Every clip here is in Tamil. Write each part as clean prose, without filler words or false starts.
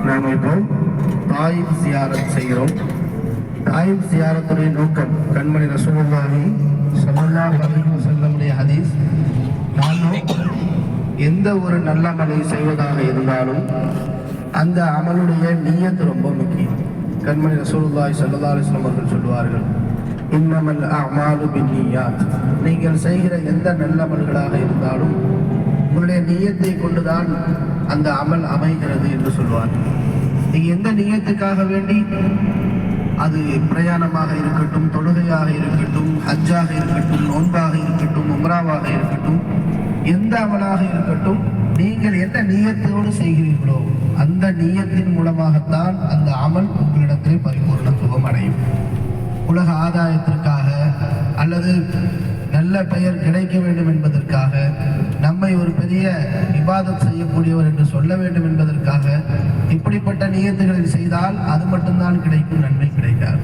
நாம் இப்போ தாயிப் ஜியாரத் செய்கிறோம். தாயிப் ஜியாரத்துடைய நோக்கம் கண்மணி ரசூலுல்லாஹி ஸல்லல்லாஹு அலைஹி வஸல்லமுடைய ஹதீஸ், நானும் எந்த ஒரு நல்ல அமலை செய்வதாக இருந்தாலும் அந்த அமலுடைய நியத் ரொம்ப முக்கியம். கண்மணி ரசூலுல்லாஹி ஸல்லல்லாஹு அலைஹி வஸல்லம் அவர்கள் சொல்வார்கள், இன்னமல் அஅமாலு பின்னியாத். நீங்கள் செய்கிற எந்த நல்ல அமல்களாக இருந்தாலும் உங்களுடைய நியத்தை கொண்டுதான் அந்த அமல் அமைகிறது என்று சொல்வார். நீங்க எந்த நியத்துக்காக வேண்டி, அது பிரயாணமாக இருக்கட்டும், தொழுகையாக இருக்கட்டும், ஹஜ்ஜாக இருக்கட்டும், நோன்பாக இருக்கட்டும், உம்ராவாக இருக்கட்டும், எந்த அமலாக இருக்கட்டும், நீங்கள் என்ன நியத்தோடு செய்கிறீர்களோ அந்த நியத்தின் மூலமாகத்தான் அந்த அமல் உங்களிடத்திலே பரிபூர்ணத்துவம் அடையும். உலக ஆதாயத்திற்காக அல்லது நல்ல பெயர் கிடைக்க வேண்டும் என்பதற்காக, நம்மை ஒரு பெரிய இபாதத் செய்யக்கூடியவர் என்று சொல்ல வேண்டும் என்பதற்காக இப்படிப்பட்ட நியத்துகளில் செய்தால் அது மட்டும்தான் கிடைக்கும், நன்மை கிடைக்காது.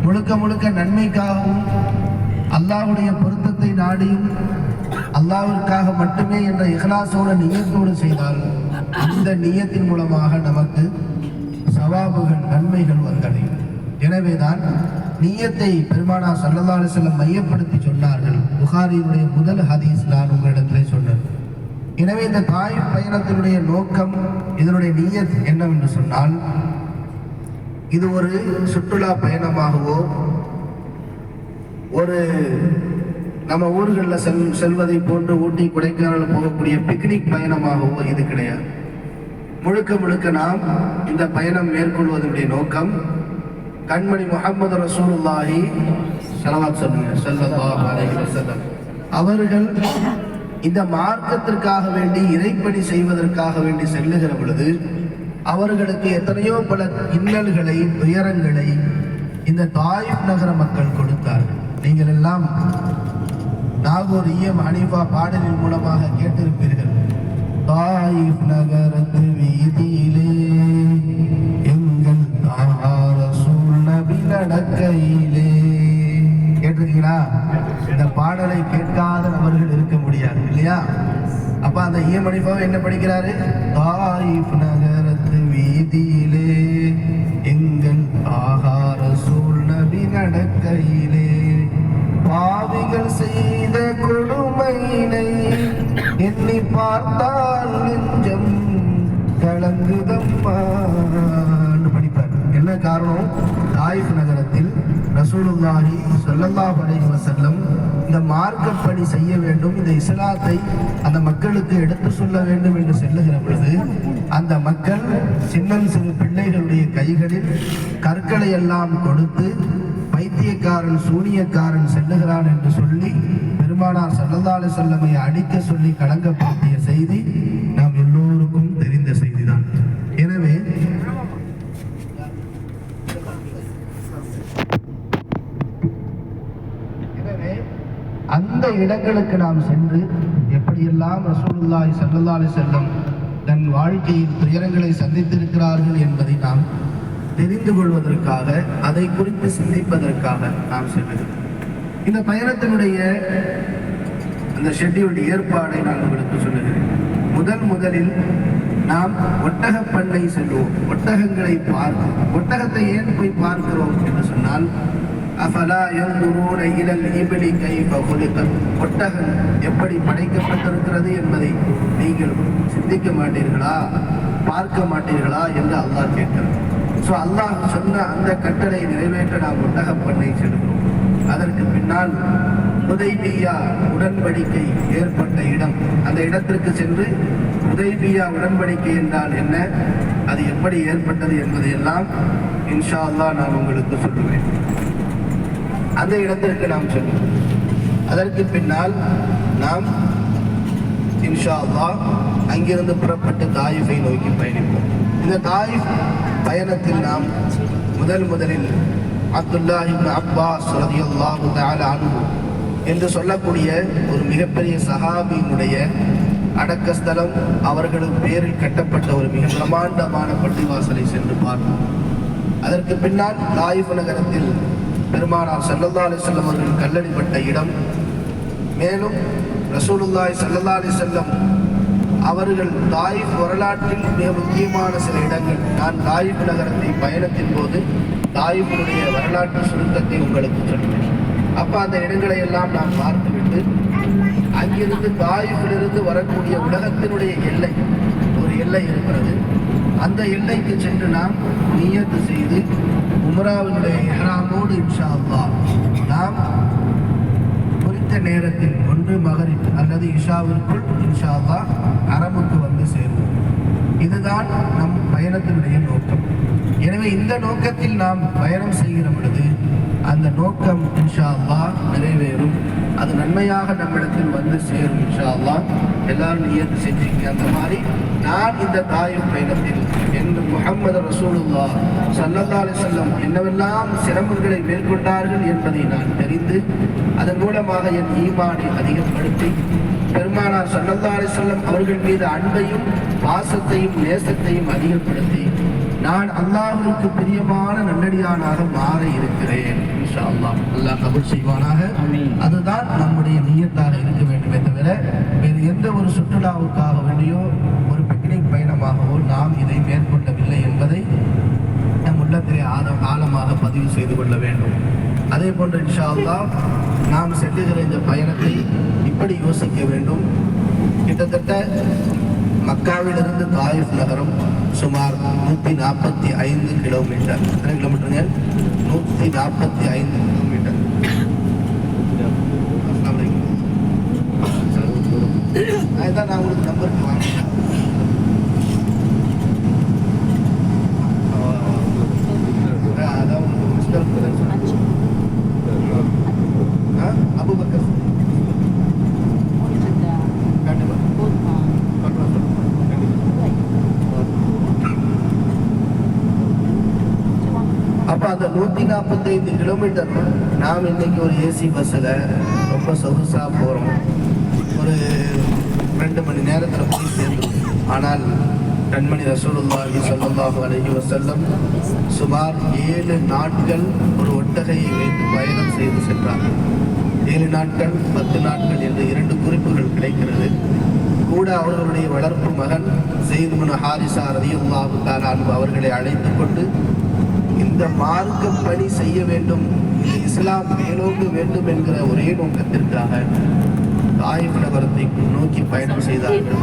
முழுக்க முழுக்க நன்மைக்காகவும் அல்லாஹ்வுடைய பொருத்தத்தை நாடியும் அல்லாஹ்விற்காக மட்டுமே என்ற இஹ்லாஸோட நியத்தோடு செய்தால் அந்த நியத்தின் மூலமாக நமக்கு சவாபுகள், நன்மைகள் வந்தடையும். எனவேதான் நியத்தை பெருமானார் ஸல்லல்லாஹு அலைஹி வஸல்லம் மையப்படுத்தி சொன்னார்கள். புகாரியுடைய முதல் ஹதீஸ் நான் உங்களிடத்திலே சொன்னேன். எனவே இந்த தாயிப் பயணத்தினுடைய நோக்கம், இதனுடைய நியத் என்னவென்று சொன்னால், இது ஒரு சுற்றுலா பயணமாகவோ ஒரு நம்ம ஊர்களில் செல்வதை போன்று ஊட்டி கொடைக்கானல் போகக்கூடிய பிக்னிக் பயணமாகவோ இது கிடையாது. முழுக்க முழுக்க நாம் இந்த பயணம் மேற்கொள்வதனுடைய நோக்கம் கண்மணி முஹம்மது ரசூலுல்லாஹி ஸல்லல்லாஹு அலைஹி வஸல்லம் அவர்கள் இந்த மார்க்கத்திற்காக வேண்டி, இறைப்பணி செய்வதற்காக வேண்டி செல்லுகிற பொழுது அவர்களுக்கு எத்தனையோ பல இன்னல்களை, துயரங்களை இந்த தாயிப் நகர மக்கள் கொடுத்தார்கள். நீங்கள் எல்லாம் நாகூர் இஎம் ஹனீஃபா பாடலின் மூலமாக கேட்டிருப்பீர்கள். தாயிப் நகரத்து வீதியிலே எங்கள் நடக்கையிலே, கேட்டிருக்கீங்களா? இந்த பாடலை கேட்காத நபர்கள் இருக்க முடியாது இல்லையா? அப்ப அந்த இஎம் ஹனீஃபா என்ன படிக்கிறாரு? தாயிப் நகரத்து வீதியிலே எங்கள் ஆகார சூழ் நபி நடக்கையிலே பாவிகள் செய்த கொடுமையினை எண்ணி பார்த்தால் நெஞ்சம் கலங்குதம்மா படிப்பார். என்ன காரணம்? தாயிப் நகரத்தில் ரசூலுல்லாஹி ஸல்லல்லாஹு அலைஹி வஸல்லம் இந்த மார்க்கப்பணி செய்ய வேண்டும், இந்த இஸ்லாத்தை அந்த மக்களுக்கு எடுத்து சொல்ல வேண்டும் என்று செல்லுகிற பொழுது அந்த மக்கள் சின்னம் சிறு பிள்ளைகளுடைய கைகளில் கற்களை எல்லாம் கொடுத்து பைத்தியக்காரன், சூனியக்காரன் செல்லுகிறான் என்று சொல்லி பெருமானார் ஸல்லல்லாஹு அலைஹி வஸல்லமை அடிக்க சொல்லி கலங்கப்படுத்திய செய்தி நாம் எல்லோருக்கும் தெரிந்த செய்திதான். எனவே அந்த இடங்களுக்கு நாம் சென்று எப்படியெல்லாம் ரசூலுல்லாஹி ஸல்லல்லாஹு அலைஹி வஸல்லம் தன் வாழ்க்கையில் துயரங்களை சந்தித்திருக்கிறார்கள் என்பதை நாம் தெரிந்து கொள்வதற்காக, அதை குறித்து சிந்திப்பதற்காக நாம் செல்கிறோம். இந்த பயணத்தினுடைய அந்த ஷெட்யூல்டு ஏற்பாடை நான் உங்களுக்கு சொல்லுகிறேன். முதலில் நாம் ஒட்டகப் பண்ணை செல்வோம், ஒட்டகங்களை பார்ப்போம். ஒட்டகத்தை ஏன் போய் பார்க்கிறோம் என்று சொன்னால், அஃபலா யன்துரூன இலல் இப்லி கைஃப குலிகத், ஒட்டகம் எப்படி படைக்கப்பட்டிருக்கிறது என்பதை நீங்கள் சிந்திக்க மாட்டீர்களா, பார்க்க மாட்டீர்களா என்று அல்லாஹ் கேட்கிறார். ஸோ அல்லாஹ் சொன்ன அந்த கட்டளை நிறைவேற்ற நாம் ஒட்டகப் பண்ணை செல்கிறோம். அதற்கு பின்னால் ஹுதைபியா உடன்படிக்கை ஏற்பட்ட இடம், அந்த இடத்திற்கு சென்று ஹுதைபியா உடன்படிக்கை என்றால் என்ன, அது எப்படி ஏற்பட்டது என்பதையெல்லாம் இன்ஷா அல்லாஹ் நான் உங்களுக்கு சொல்லுவேன். அந்த இடத்திற்கு நாம் செல்வோம். அதற்கு பின்னால் நாம் இன்ஷா அல்லாஹ் அங்கிருந்து புறப்பட்டு தாயிஃபை நோக்கி பயணிப்போம். இந்த தாயிஃப் பயணத்தில் நாம் முதலில் அப்துல்லாஹ் இப்னு அப்பாஸ் ரலியல்லாஹு தஆலா அன்ஹு என்று சொல்லக்கூடிய ஒரு மிகப்பெரிய சஹாபியினுடைய அடக்கஸ்தலம், அவர்களுக்கு பேரில் கட்டப்பட்ட ஒரு மிக பிரமாண்டமான பள்ளிவாசலை சென்று பார்ப்போம். அதற்கு பின்னால் தாயிஃப் நகரத்தில் பெருமானார் ஸல்லல்லாஹு அலைஹி வஸல்லம் அவர்கள் கல்லடிப்பட்ட இடம், மேலும் ரசூலுல்லாஹி ஸல்லல்லாஹு அலைஹி வஸல்லம் அவர்கள் தாயிஃப் வரலாற்றில் மிக முக்கியமான சில இடங்கள், நான் தாயிஃப் நகரத்தை பயணத்தின் போது தாயிஃபினுடைய வரலாற்று சுருக்கத்தை உங்களுக்கு சொன்னேன். அப்போ அந்த இடங்களை எல்லாம் நாம் பார்த்துவிட்டு அங்கிருந்து தாயிஃபிலிருந்து வரக்கூடிய உலகத்தினுடைய எல்லை, ஒரு எல்லை இருக்கிறது. அந்த எல்லைக்கு சென்று நாம் நியத்து செய்து உம்ராவினுடைய இஹ்ராமோடு இன்ஷா அல்லாஹ் நாம் குறித்த நேரத்தில் ஒன்று மகரிப் அல்லது இஷாவிற்குள் இன்ஷா அல்லாஹ் ஹரமுக்கு வந்து சேருவோம். இதுதான் நம் பயணத்தினுடைய நோக்கம். எனவே இந்த நோக்கத்தில் நாம் பயணம் செய்கிற பொழுது அந்த நோக்கம் இன்ஷா அல்லாஹ் நிறைவேறும். அது நன்மையாக நம்மிடத்தில் வந்து சேரும் இன்ஷா அல்லாஹ். எல்லாரும் நியத்து செஞ்சுங்க. அந்த மாதிரி நான் இந்த தாயிஃப் பயணத்தில் என்று முஹம்மது ரசூலுல்லாஹ் ஸல்லல்லாஹு அலைஹி வஸல்லம் என்னவெல்லாம் சிரமங்களை மேற்கொண்டார்கள் என்பதை நான் தெரிந்து அதன் மூலமாக என் ஈமானை அதிகப்படுத்தி பெருமானார் ஸல்லல்லாஹு அலைஹி வஸல்லம் அவர்கள் மீது அன்பையும் பாசத்தையும் நேசத்தையும் அதிகப்படுத்தி நான் அல்லாஹ்வுக்கு பிரியமான நல்லடியானாக மாற இருக்கிறேன் இன்ஷா அல்லாஹ். அல்லாஹ் கபூல் செய்வானாக. அதுதான் நம்முடைய நியத்தாக இருக்க வேண்டுமே தவிர வேறு எந்த ஒரு சுற்றுலாவுக்காக வேண்டியோ ஒரு பிக்னிக் பயணமாகவோ நாம் இதை மேற்கொள்ளவில்லை என்பதை நம் உள்ளத்திலே ஆழமாக பதிவு செய்து கொள்ள வேண்டும். அதே போன்று இன்ஷா அல்லாஹ் நாம் செல்லுகிற இந்த பயணத்தை இப்படி யோசிக்க வேண்டும். கிட்டத்தட்ட மக்காவிலிருந்து தாயிஃப் நகரம் சுமார் 145 கிலோமீட்டர். எத்தனை கிலோமீட்டருங்க? 145 கிலோமீட்டர். அதுதான் நான் உங்களுக்கு நம்பருக்கு வாங்கினேன். அதான் உங்களுக்கு மிஸ்டர் அபுபக்கர் அப்போ அந்த 145 கிலோமீட்டர் நாம் இன்னைக்கு ஒரு ஏசி பஸ்ஸில் ரொம்ப சொகுசாக போகிறோம். ஒரு 2 மணி நேரத்தில் போய் சேர்ந்தோம். ஆனால் கண்மணி ரசூலுல்லாஹி ஸல்லல்லாஹு அலைஹி வஸல்லம் சுமார் 7 நாட்கள் ஒரு ஒட்டகையை வைத்து பயணம் செய்து சென்றார். 7 நாட்கள் 10 நாட்கள் என்று 2 குறிப்புகள் கிடைக்கிறது. கூட அவர்களுடைய வளர்ப்பு மகன் ஸைத் இப்னு ஹாரிஸா ரலியல்லாஹு தஆலா அன்ஹு அவர்களை அழைத்து கொண்டு இந்த மார்க்க பணி செய்ய வேண்டும், இந்த இஸ்லாம் மேலோங்க வேண்டும் என்கிற ஒரே நோக்கத்திற்காக தாயிஃப் நகரத்தை நோக்கி பயணம் செய்தார்கள்.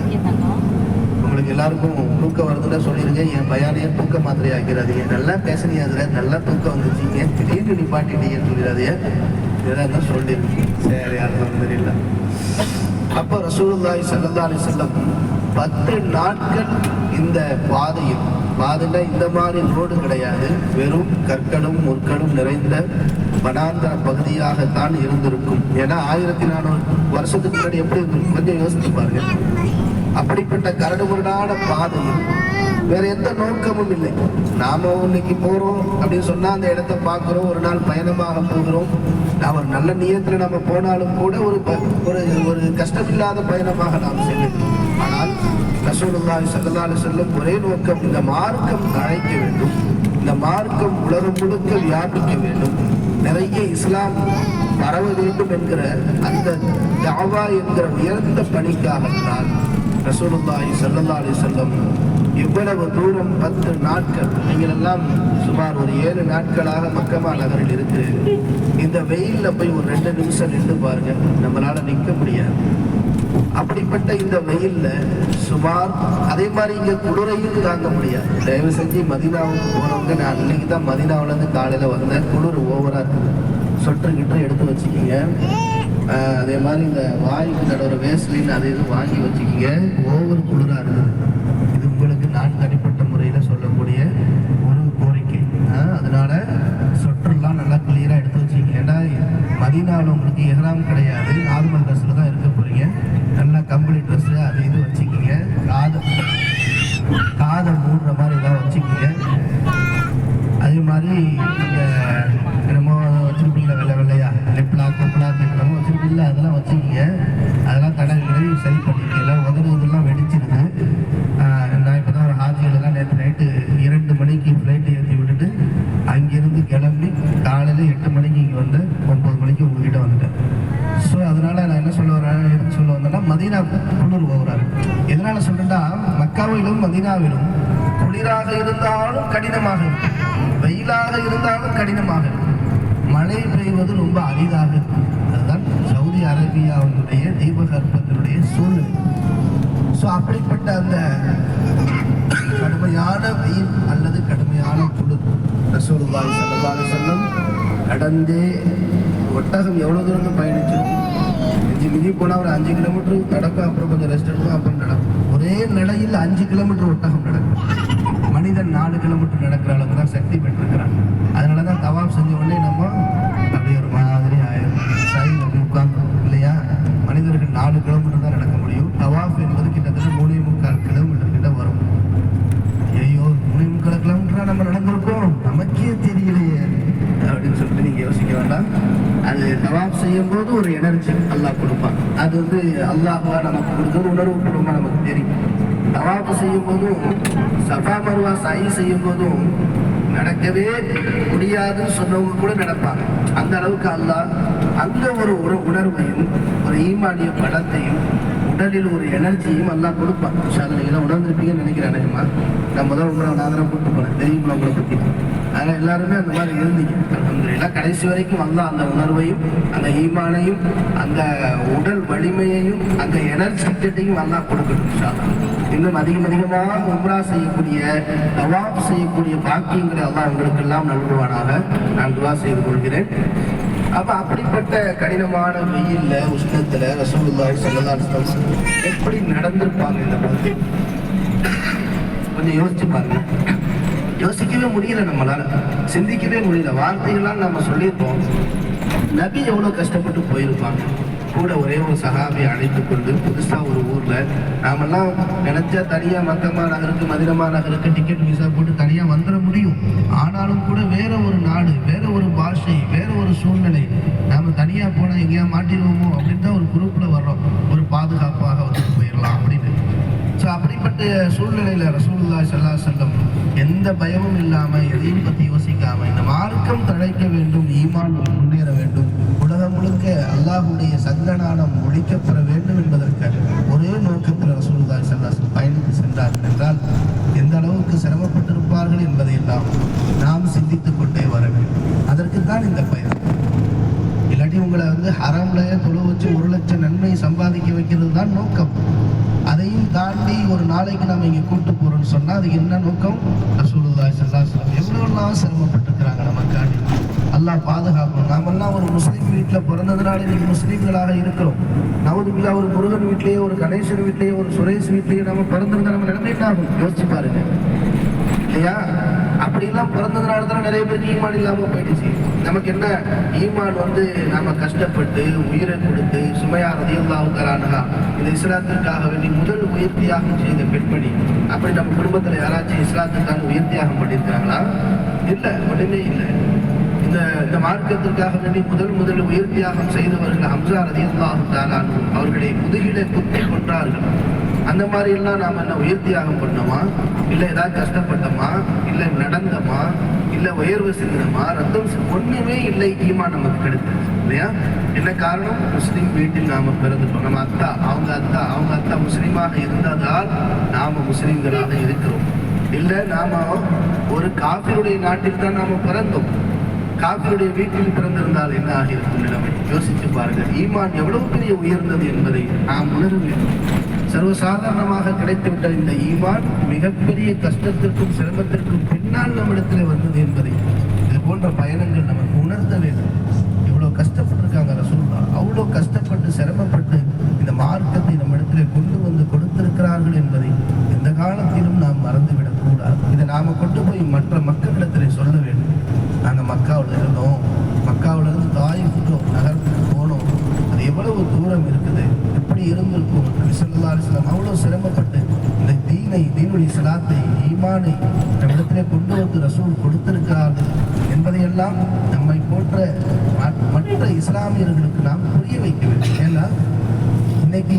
உங்களுக்கு எல்லாருக்கும் தூக்கம் வருதுன்னு சொல்லிடுங்க. என் பயானையே தூக்க மாத்திரை ஆக்கிறாதீங்க. நல்லா பேசுனீங்க, நல்லா தூக்கம் வந்துச்சிங்க, திடீர்னு நிப்பாட்டிட்டீங்கன்னு சொல்லிடாதீங்க. இதெல்லாம் தான் சொல்லிடுங்க. சரி, அல்ஹம்துலில்லாஹ். அப்போ ரசூலுல்லாஹி ஸல்லல்லாஹு அலைஹி வஸல்லம் 10 நாட்கள் இந்த பாதையில் இந்த மாதிரி ரோடு கிடையாது, வெறும் கற்களும் முற்களும் நிறைந்த வனாந்தர பகுதியாகத்தான் இருந்திருக்கும். ஏன்னா 1400 வருஷத்துக்கு முன்னாடி எப்படி இருந்திருக்கும் கொஞ்சம் யோசித்து பாருங்க. அப்படிப்பட்ட கரடுமுரடான பாதையில் வேற எந்த நோக்கமும் இல்லை. நாம இன்னைக்கு போறோம் அப்படின்னு சொன்னா அந்த இடத்த பார்க்கிறோம், ஒரு நாள் பயணமாக போகிறோம். நாம் ஒரு நல்ல நியத்துல நம்ம போனாலும் கூட ஒரு கஷ்டமில்லாத பயணமாக நாம் செல்லுகிறோம். ஆனால் ரசூலுல்லாஹி ஸல்லல்லாஹு அலைஹி வஸல்லம் ஒரே நோக்கம், இந்த மார்க்கம் தழைக்க வேண்டும், இந்த மார்க்கம் உலகம் முழுக்க வியாபிக்க வேண்டும், நிறைய இஸ்லாம் பரவ வேண்டும் என்கிற அந்த தஅவா என்கிற உயர்ந்த பணிக்காகத்தான் ரசூலுல்லாஹி ஸல்லல்லாஹு அலைஹி வஸல்லம் இவ்வளவு தூரம் 10 நாட்கள், நீங்கள் எல்லாம் சுமார் ஒரு 7 நாட்களாக மக்கமா நகரில் இருக்கு. இந்த வெயில்ல போய் ஒரு 2 நிமிஷம் நின்று பாருங்க, நம்மளால நிற்க முடியாது. அப்படிப்பட்ட இந்த வெயில்ல சுமார் அதே மாதிரி இங்க குளிரையும் தாங்க முடியாது. தயவு செஞ்சு மதீனாவுக்கு போறவங்க, நான் இன்னைக்கு தான் மதீனாவில இருந்து காலையில வந்தேன், குளிர் ஓவரா இருக்கு, சொட்டர்கிட்ட எடுத்து வச்சுக்கிங்க. அதே மாதிரி இந்த வாய்க்கு தடவை வேஸ்லின் அது இது வாங்கி வச்சுக்கிங்க. ஓவர் குளிரா இருக்குது. இது உங்களுக்கு நான் தனிப்பட்ட முறையில் சொல்லக்கூடிய ஒரு கோரிக்கை. அதனால சொட்டர்லாம் நல்லா கிளியரா எடுத்து வச்சுக்கிங்க. ஏன்னா மதீனாவில் உங்களுக்கு இஹ்ராம் கிடையாது, நார்மல் ட்ரெஸ்ல தான் இருக்க போறீங்க. நல்லா கம்பளி ட்ரெஸ்ஸு அது இது வச்சுக்கிங்க. காதை மூடுற மாதிரி ஏதாவது வச்சுக்கிங்க. அதே மாதிரி இந்த என்னமோ வச்சுருப்பீங்களா வெள்ளை வெள்ளையா லெப்லா கொப்பலா என்னமோ வச்சுருப்பீங்களா, அதெல்லாம் வச்சுக்கிங்க. அதெல்லாம் தடவை சரி பண்ணிக்கல, உதறி இதெல்லாம் வெடிச்சிருது. மதீனாவிலும் குளிராக இருந்தாலும் கடினமாக இருக்கும், வெயிலாக இருந்தாலும் கடினமாக இருக்கும், மழை பெய்வது ரொம்ப அரிதாக இருக்கும். அதுதான் சவுதி அரேபியாவினுடைய தீபகற்பத்தினுடைய சூழ்நிலை. ஸோ அப்படிப்பட்ட அந்த கடுமையான வெயில் அல்லது கடுமையான குளிர் ரசூலுல்லாஹி ஸல்லல்லாஹு அலைஹி வஸல்லம் கடந்தே ஒட்டகம் எவ்வளோ தூரம் பயணிச்சிருக்கும், மிதி போனால் ஒரு 5 கிலோமீட்டர் நடக்கும், அப்புறம் கொஞ்சம் ரெஸ்ட் எடுக்கும், அப்புறம் நடக்கும். ஒரே நிலையில் 5 கிலோமீட்டர் ஒட்டகம் நடக்கும். மனிதன் 4 கிலோமீட்டர் நடக்கிற அளவுக்கு தான் சக்தி பெற்றிருக்கிறான். அதனால தான் தவாப் செஞ்ச உடனே நம்ம அப்படி ஒரு மாதிரி ஆயிரும், சைடில் அப்படி உட்கார்ந்து இல்லையா. மனிதர்கள் 4 கிலோமீட்டர் தான் நடக்க முடியும். தவாப் என்பது கிட்டத்தட்ட 3.25 கிலோமீட்டர் கிட்ட வரும். ஐயோ 3.25 கிலோமீட்டரா நம்ம நடந்திருக்கோம், நமக்கே தெரியலையே அப்படின்னு சொல்லிட்டு நீங்க யோசிக்க வேண்டாம். அது தவாப் செய்யும் போது ஒரு எனர்ஜி அல்லாஹ் கொடுப்பான். அது வந்து அல்லாஹ்வா நமக்கு கொடுக்குற உணர்வு பூர்வமா நமக்கு தெரியும். தவாப் செய்யும் போதும் சஃபா மர்வா சயி செய்யும் போதும் நடக்கவே முடியாதுன்னு சொன்னவங்க கூட நடப்பாங்க. அந்த அளவுக்கு அல்லாஹ் அந்த ஒரு உணர்வையும் ஒரு ஈமானிய பலத்தையும் உடலில் ஒரு எனர்ஜியும் எல்லாம் கொடுப்பான். நீங்களாம் உணர்ந்துருப்பீங்கன்னு நினைக்கிறேன். அநேகமா நான் முதல் உங்களை நான் தான் கூப்பிட்டு போனேன், தெரியுமா உங்களை பற்றி. அதனால் எல்லாருமே அந்த மாதிரி இருந்தீங்க. அல்ஹம்துலில்லாஹ் கடைசி வரைக்கும் அல்லாஹ் அந்த உணர்வையும் அந்த ஈமானையும் அந்த உடல் வலிமையையும் அந்த எனர்ஜிட்டையும் அல்லாஹ் கொடுக்கணும். இன்னும் அதிகமாக உம்ரா செய்யக்கூடிய தவாப் செய்யக்கூடிய பாக்கியங்களை அல்லாஹ் உங்களுக்கெல்லாம் நல்குவானாக நான் துஆ செய்து கொள்கிறேன். அப்ப அப்படிப்பட்ட கடினமான வெயில்ல உஷ்ணத்துல ரசூலுல்லாஹி ஸல்லல்லாஹு அலைஹி வஸல்லம் எப்படி நடந்திருப்பாங்க இந்த மாதிரி கொஞ்சம் யோசிச்சு பாருங்க. யோசிக்கவே முடியல, நம்மளால சிந்திக்கவே முடியல. வார்த்தைகள்லாம் நம்ம சொல்லியிருப்போம். நபி எவ்வளவு கஷ்டப்பட்டு போயிருப்பாங்க. கூட ஒரே ஒரு சஹாபியை அழைத்துக் கொண்டு புதுசா ஒரு ஊர்ல நாமெல்லாம் நினைச்சா தனியா மக்கமா நகருக்கு மதினமா நகருக்கு டிக்கெட் விசா போட்டு தனியா வந்துட முடியும். ஆனாலும் கூட வேற ஒரு நாடு, வேற ஒரு பாஷை, வேற ஒரு சூழ்நிலை, நாம தனியா போனா எங்கேயா மாட்டிடுவோமோ அப்படின்னு தான் ஒரு குரூப்ல வர்றோம். ஒரு பாதுகாப்பாக வந்துட்டு போயிடலாம் அப்படின்னு. ஸோ அப்படிப்பட்ட சூழ்நிலையில ரசூலுல்லாஹி ஸல்லல்லாஹு அலைஹி வஸல்லம் எந்த பயமும் இல்லாம எதையும் பத்தி யோசிக்காம இந்த மார்க்கம் தழைக்க வேண்டும், ஈமான் முன்னேற வேண்டும், உலகம் முழுக்க அல்லாஹ்வுடைய சங்கநாதம் ஒழிக்கப்பெற வேண்டும் என்பதற்காக ஒரே நோக்கத்தில் ரசூலுல்லாஹி ஸல்லல்லாஹு அலைஹி வஸல்லம் பயணித்து சென்றார்கள் என்றால் எந்த அளவுக்கு சிரமப்பட்டிருப்பார்கள் என்பதை எல்லாம் நாம் சிந்தித்துக் கொண்டே வர வேண்டும். அதற்குத்தான் இந்த பயணம். இல்லாட்டி உங்களை ஹராம்லயே தொழு வச்சு 1 லட்சம் நன்மை சம்பாதிக்க வைக்கிறது தான் நோக்கம். அதையும் தாண்டி ஒரு நாளைக்கு நம்ம இங்கே கூட்டு போறோம்னு சொன்னா அதுக்கு என்ன நோக்கம்? ரசூலுல்லாஹி ஸல்லல்லாஹு அலைஹி வஸல்லம் எவ்வளவுலாம் சிரமப்பட்டிருக்கிறாங்க நமக்காண்டி. அல்லாஹ் பாதுகாக்கணும். நாமெல்லாம் ஒரு முஸ்லீம் வீட்டில் பிறந்ததுனால இன்னைக்கு முஸ்லீம்களாக இருக்கிறோம். நவுதுபில்லாஹ் ஒரு முருகன் வீட்லேயே, ஒரு கணேசன் வீட்லேயே, ஒரு சுரேஷ் வீட்லேயே நம்ம பிறந்திருந்தா நம்ம நிலைமை என்ன ஆகும் யோசிச்சு பாருங்க இல்லையா? அப்படிலாம் பிறந்ததுனால தான் நிறைய பேருக்கு ஈமான் இல்லாமல் போயிடுச்சு. நமக்கு என்ன ஈமான் நாம கஷ்டப்பட்டு உயிரை கொடுத்து சுமையா ரலியல்லாஹு தஆலா அன்ஹா இந்த இஸ்லாத்திற்காக வேண்டி முதல் உயிர் தியாகம் செய்த பெண்மணி. அப்படி நம்ம குடும்பத்தில் யாராச்சும் இஸ்லாத்துக்காக உயிர் தியாகம் பண்ணியிருக்காங்களா? இல்லை, ஒன்றுமே இல்லை. இந்த மார்க்கத்திற்காக வேண்டி முதல் உயிர் தியாகம் செய்தவர்கள் ஹம்ஸா ரலியல்லாஹு தஆலா அன்ஹு அவர்களை முதுகிலே குத்தி கொன்றார்கள். அந்த மாதிரி எல்லாம் நாம என்ன உயிர் தியாகம் பண்ணோமா? இல்லை ஏதாவது கஷ்டப்பட்டோமா? இல்லை நடந்தோமா? இல்லை உயர்வு செஞ்சோமா? ரத்தம் ஒண்ணுமே இல்லை. ஈமான் நமக்கு கிடைத்தது இல்லையா? என்ன காரணம்? முஸ்லீம் வீட்டில் நாம பிறந்துட்டோம். நம்ம அவங்க அத்தா முஸ்லீமாக இருந்ததால் நாம முஸ்லீம்களாக இருக்கிறோம். இல்லை நாம ஒரு காஃபிருடைய நாட்டில் தான் நாம பிறந்தோம். காஃபிருடைய வீட்டில் பிறந்திருந்தால் என்ன ஆகியிருக்கும் நிலைமை யோசித்து பாருங்கள். ஈமான் எவ்வளவு பெரிய உயர்ந்தது என்பதை நாம் உணர வேண்டும். சர்வசாதாரணமாக கிடைத்துவிட்ட இந்த ஈமான் மிகப்பெரிய கஷ்டத்திற்கும் சிரமத்திற்கும் பின்னால் நம்மிடத்தில் வந்தது என்பதை இது போன்ற பயணங்கள் நமக்கு உணர்த்த வேண்டும். இவ்வளவு கஷ்டப்பட்டிருக்காங்க ரசூலுல்லாஹ், அவ்வளோ கஷ்டப்பட்டு சிரமப்பட்டு இந்த மார்க்கத்தை நம்மிடத்தில் கொண்டு வந்து கொடுத்திருக்கிறார்கள் என்பதை எந்த காலத்திலும் நாம் மறந்துவிடக் கூடாது. இதை நாம கொண்டு போய் மற்ற மக்களிடத்தில் சொல்ல வேண்டும். நாங்கள் மக்காவில் இருந்தோம், மக்காவிலிருந்து தாயிஃபுக்கு நகரத்துக்கு போனோம், அது எவ்வளவு தூரம் இருக்குது, எப்படி இருந்திருக்கும். நபி ஸல்லல்லாஹு அலைஹி வஸல்லம் அவ்வளோ சிரமப்பட்டு இந்த தீனுடைய இஸ்லாத்தை ஈமானை நம்மிடத்திலே கொண்டு வந்து ரசூல் கொடுத்திருக்கிறார்கள் என்பதையெல்லாம் நம்மை போன்ற மற்ற இஸ்லாமியர்களுக்கு நாம் புரிய வைக்க வேண்டும். ஏன்னா இன்னைக்கு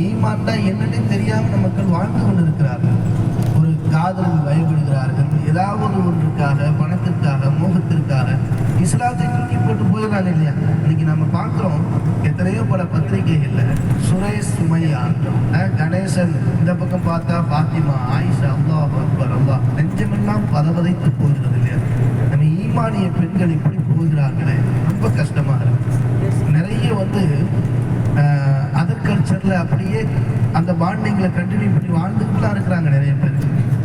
ஈமான்டா என்னன்னு தெரியாமல் மக்கள் வாழ்ந்து கொண்டிருக்கிறார்கள். ஒரு காதலில் பயப்படுகிறார்கள், ஏதாவது ஒன்றுக்காக, பணத்திற்காக, மோகத்திற்காக இஸ்லாத்தை தூக்கி போட்டு போயிடறாங்க இல்லையா? இன்னைக்கு இன்னைக்கு நம்ம பார்க்குறோம் எத்தனையோ பல பத்திரிகைகள்ல சுரேஷ் சுமையா, கணேசன், இந்த பக்கம் பார்த்தா பாத்திமா, ஆயிஷா, அல்லாஹ் அக்பர், அல்லாஹ், நெஞ்சமெல்லாம் பதவதைத்து போகிறது இல்லையா? நம்ம ஈமானிய பெண்கள் இப்படி போகிறார்களே, ரொம்ப கஷ்டமா இருக்கு. நிறைய அதர் கல்ச்சர்ல அப்படியே அந்த பாண்டிங்களை கண்டினியூ பண்ணி வாழ்ந்துட்டுலாம் இருக்கிறாங்க. நிறைய பேர்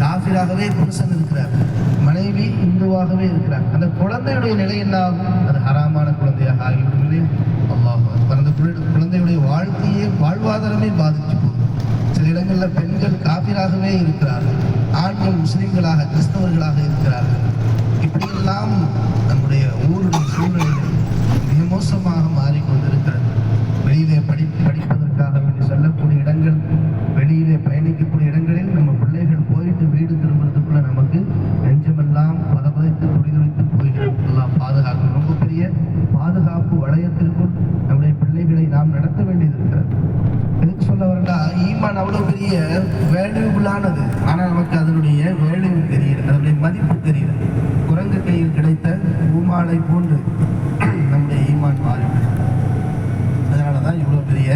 காஃபிராகவே புருஷன் இருக்கிறார், மனைவி இந்துவாகவே இருக்கிறார். அந்த குழந்தையுடைய நிலை என்ன ஆகும்? அது ஹராமான குழந்தையாக ஆகிவிடும். அல்லாஹ் அந்த குழந்தையுடைய வாழ்க்கையே வாழ்வாதாரமே பாதிச்சு போகுது. சில இடங்களில் பெண்கள் காஃபிராகவே இருக்கிறார்கள், ஆண்கள் முஸ்லிம்களாக கிறிஸ்தவர்களாக இருக்கிறார்கள். இப்படியெல்லாம் நம்முடைய ஊருடைய சூழ்நிலைகள் மிக மோசமாக மாறிக்கொண்டிருக்கிறது. வெளியிலே படிப்பதற்காக வேண்டி செல்லக்கூடிய இடங்கள், வெளியிலே பயணிக்கக்கூடிய இடங்களில் நம்ம பிள்ளைகள் போயிட்டு வீடு திரும்புறதுக்குள்ள நமக்கு நெஞ்சமெல்லாம் பதப்பதைத்து துடிதுடித்து போகிறது. எல்லாம் பாதுகாக்கணும். ரொம்ப பெரிய பாதுகாப்பு வளையத்திற்குள் நம்முடைய பிள்ளைகளை நாம் நடத்த வேண்டியது இருக்கிறது. எதுக்கு சொல்ல வரண்டா, ஈமான் அவ்வளோ பெரிய வேல்யூபிளானது, ஆனால் நமக்கு அதனுடைய வேல்யூ தெரியல, அதனுடைய மதிப்பு தெரியல. குரங்கு கையில் கிடைத்த பூமாலை போன்று நம்முடைய ஈமான் மாறிவிடும். அதனால தான் இவ்வளோ பெரிய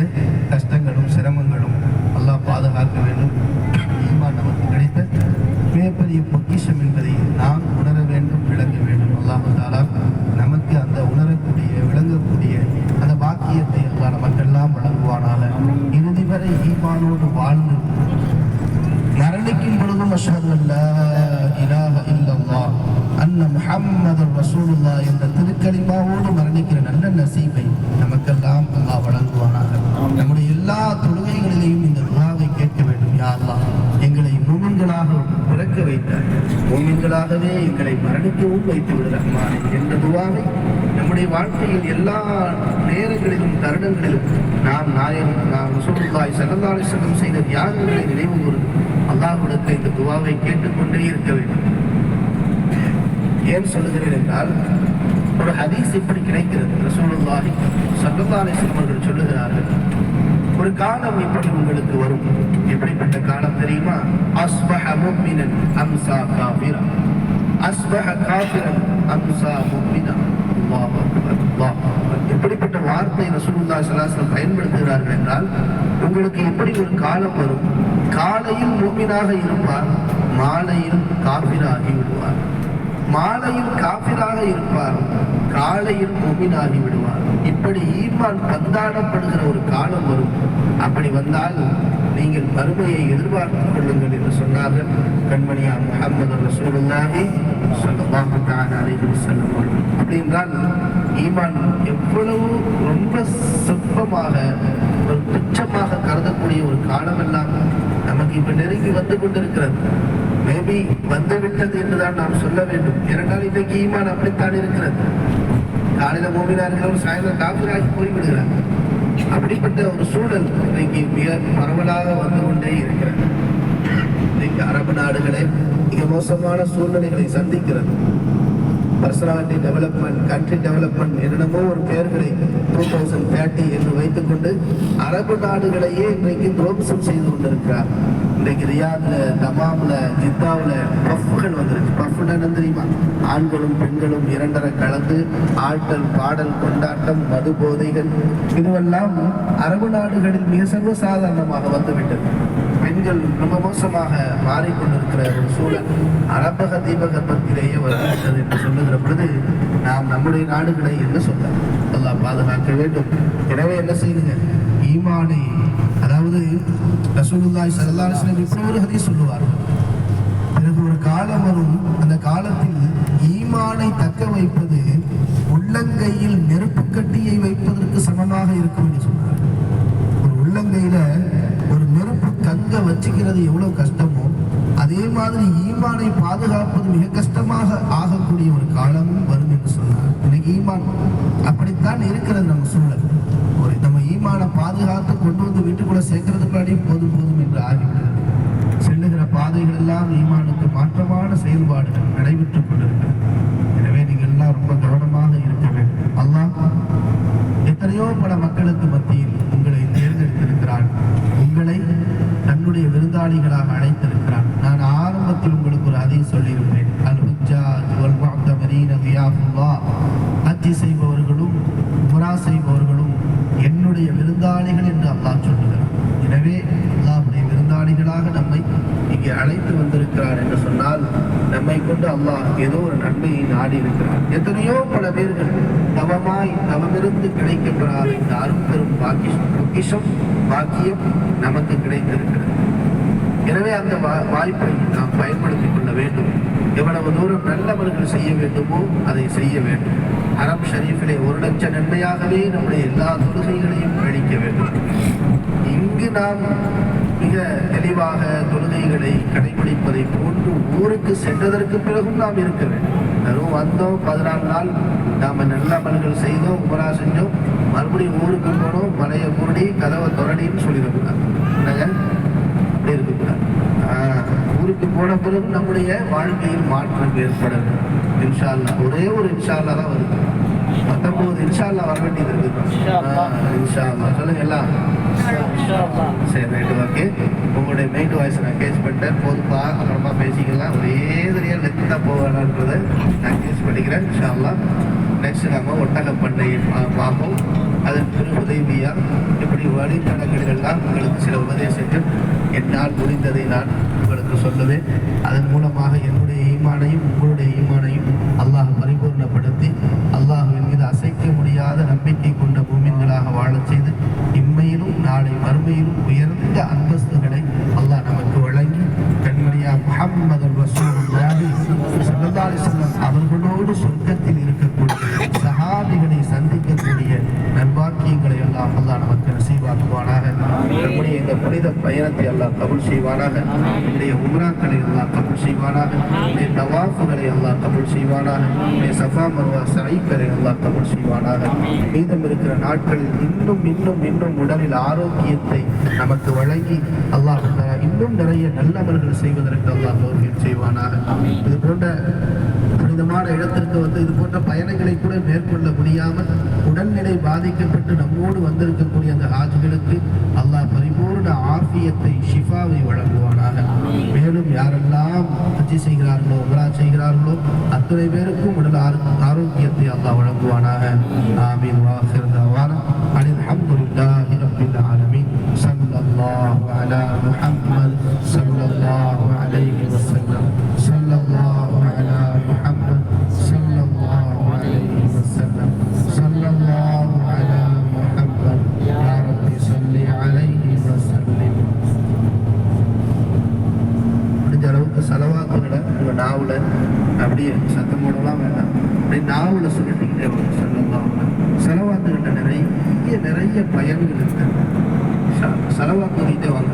கஷ்டங்களும் சிரமங்களும். அல்லாஹ் பாதுகாக்க வேண்டும். ஈமான் நமக்கு கிடைத்த மிகப்பெரிய பொக்கிஷம் என்பதை நாம் உணர வேண்டும், விளங்க வேண்டும். அல்லாஹ் தஆலா நமக்கு அந்த உணரக்கூடிய விளங்கக்கூடிய அந்த பாக்கியத்தை எல்லாம் நமக்கெல்லாம் வழங்குவானால இறுதி வரை ஈமானோடு வாழ்ந்து மரணிக்கும் பொழுதும் அஷ்ஹது அல்லா இலாஹ இல்லல்லாஹ் அன்ன முஹம்மதுர் ரசூலுல்லாஹ் என்ற திருக்கலிமாவோடு மரணிக்கிற நல்ல நசீபை நமக்கெல்லாம் அல்லாஹ் வழங்குவானாக. நம்முடைய எல்லா தொழுகைகளிலேயும் இந்த துஆவை கேட்க வேண்டும். யா அல்லாஹ், எங்களை மூமின்களாக பிறக்க வைத்தார், மூமின்களாகவே எங்களை மரணிக்கவும் வைத்து விடு ரஹ்மானே என்ற துஆவை நம்முடைய வாழ்க்கையில் எல்லா நேரங்களிலும் தருணங்களிலும் நாம் ரசூலுல்லாஹி ஸல்லல்லாஹு அலைஹி வஸல்லம் செய்த தியாகங்களை நினைவு கூர்ந்து அல்லாஹ்விடத்தில் இந்த துஆவை கேட்டுக்கொண்டே இருக்க வேண்டும். ஏன் சொல்லுகிறேன் என்றால், ஒரு ஹதீஸ் இப்படி கிடைக்கிறது. ரசூலுல்லாஹி ஸல்லல்லாஹு அலைஹி வஸல்லம் அவர்கள் சொல்லுகிறார்கள், ஒரு காலம் இப்படி உங்களுக்கு வரும். எப்படிப்பட்ட காலம் தெரியுமா? அஸ்பஹ முஃமினன் அம்ஸா காஃபிரா, அஸ்பஹ காஃபிரன் அம்ஸா முஃமினா. அல்லாஹ் அக்பர், அல்லாஹ் அக்பர். எப்படிப்பட்ட வார்த்தை ரசூலுல்லாஹி ஸல்லல்லாஹு அலைஹி வஸல்லம் பயன்படுத்துகிறார்கள் என்றால், உங்களுக்கு எப்படி ஒரு காலம் வரும், காலையில் முஃமினாக இருப்பார், மாலையில் காஃபிராகி விடுவார். மாலையில் காஃபிராக இருப்பார், காலையில் முஃமினாகி விடுவார். இப்படி ஈமான் பந்தாடப்படுகிற ஒரு காலம் வரும். அப்படி வந்தால் நீங்கள் மறுமையை எதிர்பார்த்துக் கொள்ளுங்கள் என்று சொன்னார்கள் கண்மணியா முஹம்மது ரசூலுல்லாஹி ஸல்லல்லாஹு தஆலா அலைஹி வஸல்லம். அப்படி என்றால் ஈமான் எவ்வளவு ரொம்ப சொற்பமாக, ஒரு துச்சமாக கருதக்கூடிய ஒரு காலமெல்லாம் நமக்கு இப்ப நெருங்கி வந்து கொண்டிருக்கிறது. மேபி வந்துவிட்டது என்றுதான் நாம் சொல்ல வேண்டும். ஏனென்றால் இன்றைக்கு ஈமான் அப்படித்தான் இருக்கிறது. காலையில மூமினா இருக்கிறவர் சாயந்தரம் காஃபிராகி போய்விடுகிறார். அப்படிப்பட்ட ஒரு சூழல் இன்றைக்கு மிக பரவலாக வந்து கொண்டே இருக்கிறது. இன்றைக்கு அரபு நாடுகளே மிக மோசமான சூழ்நிலைகளை சந்திக்கிறது. பர்சனாலிட்டி டெவலப்மெண்ட், கண்ட்ரி டெவலப்மெண்ட் என்னென்னமோ ஒரு பெயர்களை 2030 என்று வைத்துக்கொண்டு அரபு நாடுகளையே இன்றைக்கு துரோம்சம் செய்து கொண்டிருக்கிறார். இன்றைக்கு ரியாத்ல, தமாம்ல, ஜித்தாவில் பஃப்கள் வந்துருக்கு. பஃப்னா என்ன தெரியுமா? ஆண்களும் பெண்களும் இரண்டரை கலந்து ஆட்டல், பாடல், கொண்டாட்டம், மது போதைகள், இதுவெல்லாம் அரபு நாடுகளில் மிக சர்வசாதாரணமாக வந்துவிட்டது. பெண்கள் ரொம்ப மோசமாக மாறிக்கொண்டிருக்கிற ஒரு சூழல் அரபக தீபகற்பத்திலேயே வந்துவிட்டது என்று சொல்லுகிற பொழுது நாம் நம்முடைய நாடுகளை என்ன சொல்ல அல்லாஹ் பாதுகாக்க வேண்டும். எனவே என்ன செய்யுங்க, ஈமானை, அதாவது ரசூலுல்லாஹி ஸல்லல்லாஹு அலைஹி வஸல்லம் இப்படி ஒரு ஹதீஸ் சொல்லுவார்கள், பிறகு ஒரு காலம் வரும், அந்த காலத்தில் ஈமானை தக்க வைப்பது உள்ளங்கையில் நெருப்பு கட்டியை வைப்பதற்கு சமமாக இருக்கும் என்று சொன்னார். ஒரு உள்ளங்கையில ஒரு நெருப்பு கங்க வச்சுக்கிறது எவ்வளவு கஷ்டமோ, அதே மாதிரி ஈமானை பாதுகாப்பது மிக கஷ்டமாக ஆகக்கூடிய ஒரு காலமும் வரும் என்று சொன்னார். இன்னைக்கு ஈமான் அப்படித்தான் இருக்கிறது. நம்ம சூழல் ஒரு நம்ம ஈமானை பாதுகாத்து கொண்டு வந்து வீட்டுக்குள்ள சேர்க்கறதுக்குள்ளாடி போதும் போதும் என்று ஆகிவிடுகிறது. செல்லுகிற பாதைகள் எல்லாம் ஈமானுக்கு மாற்றமான செயல்பாடுகள் நடைபெற்றுக் கொண்டிருக்கிறது. எனவே நீங்கள் எல்லாம் ரொம்ப கவனமாக இருக்க வேண்டும். அல்லாஹ் எத்தனையோ பல மக்களுக்கு மத்தியில் உங்களை தேர்ந்தெடுத்திருக்கிறான், உங்களை தன்னுடைய விருந்தாளிகளாக அழைத்திருக்கிறான். நான் ஆரம்பத்தில் உங்களுக்கு ஒரு ஹதீஸ் சொல்லியிருப்பேன், அல்-ஹுஜ்ஜாஜ் வல் முஅ்தமரீன தியாஃபுல்லாஹ், ஹஜ் செய்பவர்களும் உம்ரா விருந்தாளிகள் என்று அல்லாஹ் சொல்லுகிறார். எனவே அல்லாஹ்வுடைய விருந்தாளிகளாக நம்மை இங்கே அழைத்து வந்திருக்கிறார் என்று சொன்னால் நம்மை கொண்டு அல்லாஹ் ஏதோ ஒரு நன்மையை நாடி இருக்கிறார். எத்தனையோ பல பேர்கள் தவமிருந்து கிடைக்கப்பெறாத இந்த அரும்பெரும் பாக்கியம் நமக்கு கிடைத்திருக்கிறது. எனவே அந்த வாய்ப்பை நாம் பயன்படுத்திக் கொள்ள வேண்டும். எவ்வளவு தூரம் நல்லவர்கள் செய்ய வேண்டுமோ அதை செய்ய வேண்டும். ஹரம் ஷரீஃபிலே 1,00,000 நன்மையாகவே நம்முடைய எல்லா தொழுகைகளையும் கழிக்க வேண்டும். இங்கு நாம் மிக தெளிவாக தொழுகைகளை கடைபிடிப்பதை போன்று ஊருக்கு சென்றதற்கு பிறகும் நாம் இருக்க வேண்டும். அதுவும் வந்தோம் 14 நாள் நாம் நல்ல அமல்கள் செய்தோம், உமரா செஞ்சோம், மறுபடியும் ஊருக்கு போனோம், மலையை மூடி கதவை தொடடின்னு சொல்லிடக்கூடாது. என்னங்க அப்படி இருக்கக்கூடாது. ஊருக்கு போன பிறகு நம்முடைய வாழ்க்கையில் மாற்றம் ஏற்படும். இன்ஷா அல்லாஹ் ஒரே ஒரு இன்ஷா அல்லாஹ் தான் வருது. 19 இன்ஷா அல்லாஹ் வர வேண்டியது இருக்கு. இன்ஷா அல்லாஹ் சொல்லுங்க எல்லாம். சரி ரைட்டு ஓகே. உங்களுடைய மெயின் வாய்ஸ் நான் கேட்ச் பண்ணிட்டேன். போதுப்பா, அப்புறமா பேசிக்கலாம். ஒரே சரியாக லெத்தாக போவேன்றதை நான் கேட்ச் பண்ணிக்கிறேன். இன்ஷா அல்லாஹ் நெக்ஸ்ட் நம்ம ஒட்டகப்பண்டையை பார்ப்போம். அதன் பிறகு உதவியா இப்படி வழிநடக்கெல்லாம் உங்களுக்கு சில உபதேசங்கள் என்னால் முடிந்ததை நான் உங்களுக்கு சொல்லுவேன். அதன் மூலமாக என்னுடைய ஈமானையும் உங்களுடைய ஈமானையும் அல்லாஹ் பரிபூர்ணப்படுத்தி அல்லாஹ்வின் மீது அசைக்க முடியாத நம்பிக்கை கொண்ட பூமின்களாக வாழச் செய்து இம்மையிலும் நாளை மறுமையிலும் உயர்ந்த அந்தஸ்துகளை அல்லாஹ் நமக்கு வழங்கி கண்மணியா முஹம்மது ரசூலுல்லாஹி ஸல்லல்லாஹு அலைஹி வஸல்லம் அவர்களோடு சொர்க்கத்தில் இருக்கக்கூடிய சஹாபிகளை சந்திக்கக்கூடிய நல்வாக்கியங்களை எல்லாம் அல்லாஹ் நமக்கு நசீபாக்குவானாக. நம்முடைய இந்த புனித பயணத்தை எல்லாம் கபூல் செய்வானாக. நம்முடைய உம்ராக்களை எல்லாம் கபூல் செய்வானாக. நம்முடைய தவாஃபுகளை எல்லாம் கபூல் செய்வானாக. நம்முடைய சஃபா மர்வா சைக்களை எல்லாம் கபூல் செய்வானாக. மீதம் இருக்கிற நாட்களில் இன்னும் இன்னும் இன்னும் உடலில் ஆரோக்கியத்தை நமக்கு வழங்கி அல்லாஹ் இன்னும் நிறைய நல்லவர்கள் செய்வதற்கு அல்லாஹ் தௌஃபீக் செய்வானாக. இது போன்ற புனிதமான இடத்திற்கு வந்து இது போன்ற பயணங்களை கூட மேற்கொள்ள முடியாமல் உடல்நிலை பாதிக்கப்பட்டு நம்மோடு வந்திருக்கக்கூடிய அந்த ஹாஜிகளுக்கு அல்லாஹ் பரிபூர்ண ஆஃபியத்தை ஷிஃபாவை வழங்குவானாக. மேலும் யாரெல்லாம் ஹஜ்ஜி செய்கிறார்களோ உம்ரா செய்கிறார்களோ அத்தனை பேருக்கும் உடல் ஆரோக்கியத்தை அல்லாஹ் வழங்குவானாக. ஆமீன். வாஹிர் தஅவானா அனில் ஹம்துலில்லாஹி ரப்பில் ஆலமீன். ஸல்லல்லாஹு அலா முஹம்மத் ஸல்லல்லாஹு அலைஹி வஸல்லம். ஸல்லல்லாஹு அலா முஹம்மத் ஸல்லல்லாஹு அலைஹி வஸல்லம். ஸல்லல்லாஹு அலா முஹம்மத் யா ரப்பி ஸல்லி அலைஹி வஸல்லிம். முடிஞ்ச அளவுக்கு ஸலவாத்துகளை உங்க நாவுல அப்படியே சத்தம் போடலாம் வேண்டாம், அப்படியே நாவுல சொல்லிட்டுக்கிட்டே வரும். ஸல்லல்லாஹு ஸலவாத்துக்கிட்ட நிறைய பயன்கள் இருக்கு. ஸலவாத்து சொல்லிட்டே வாங்க.